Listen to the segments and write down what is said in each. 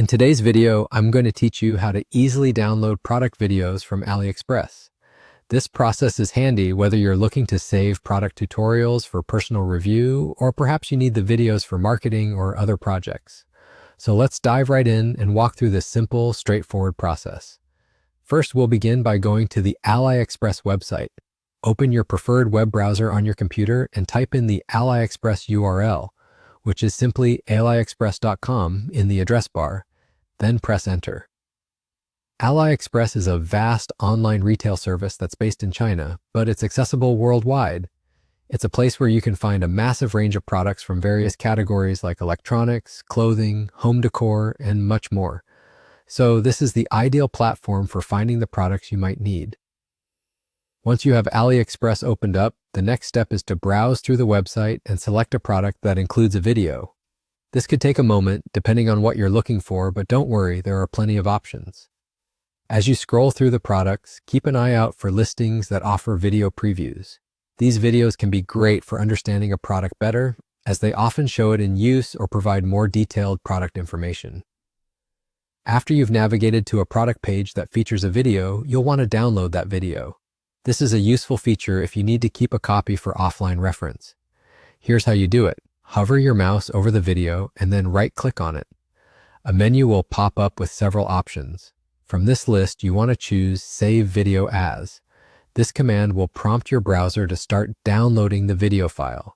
In today's video, I'm going to teach you how to easily download product videos from Aliexpress. This process is handy whether you're looking to save product tutorials for personal review, or perhaps you need the videos for marketing or other projects. So let's dive right in and walk through this simple, straightforward process. First, we'll begin by going to the Aliexpress website. Open your preferred web browser on your computer and type in the Aliexpress URL, which is simply aliexpress.com in the address bar, then press enter. Aliexpress is a vast online retail service that's based in China, but it's accessible worldwide. It's a place where you can find a massive range of products from various categories like electronics, clothing, home decor, and much more. So this is the ideal platform for finding the products you might need. Once you have Aliexpress opened up, the next step is to browse through the website and select a product that includes a video. This could take a moment, depending on what you're looking for, but don't worry, there are plenty of options. As you scroll through the products, keep an eye out for listings that offer video previews. These videos can be great for understanding a product better, as they often show it in use or provide more detailed product information. After you've navigated to a product page that features a video, you'll want to download that video. This is a useful feature if you need to keep a copy for offline reference. Here's how you do it. Hover your mouse over the video and then right-click on it. A menu will pop up with several options. From this list, you want to choose Save Video As. This command will prompt your browser to start downloading the video file.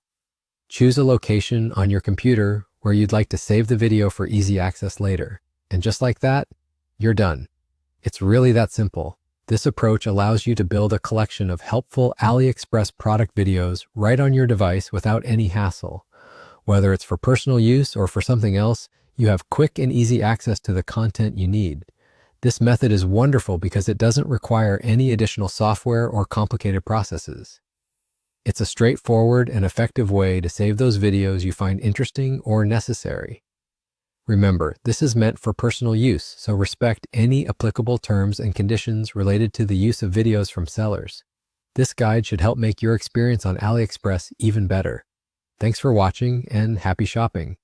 Choose a location on your computer where you'd like to save the video for easy access later. And just like that, you're done. It's really that simple. This approach allows you to build a collection of helpful Aliexpress product videos right on your device without any hassle. Whether it's for personal use or for something else, you have quick and easy access to the content you need. This method is wonderful because it doesn't require any additional software or complicated processes. It's a straightforward and effective way to save those videos you find interesting or necessary. Remember, this is meant for personal use, so respect any applicable terms and conditions related to the use of videos from sellers. This guide should help make your experience on Aliexpress even better. Thanks for watching and happy shopping.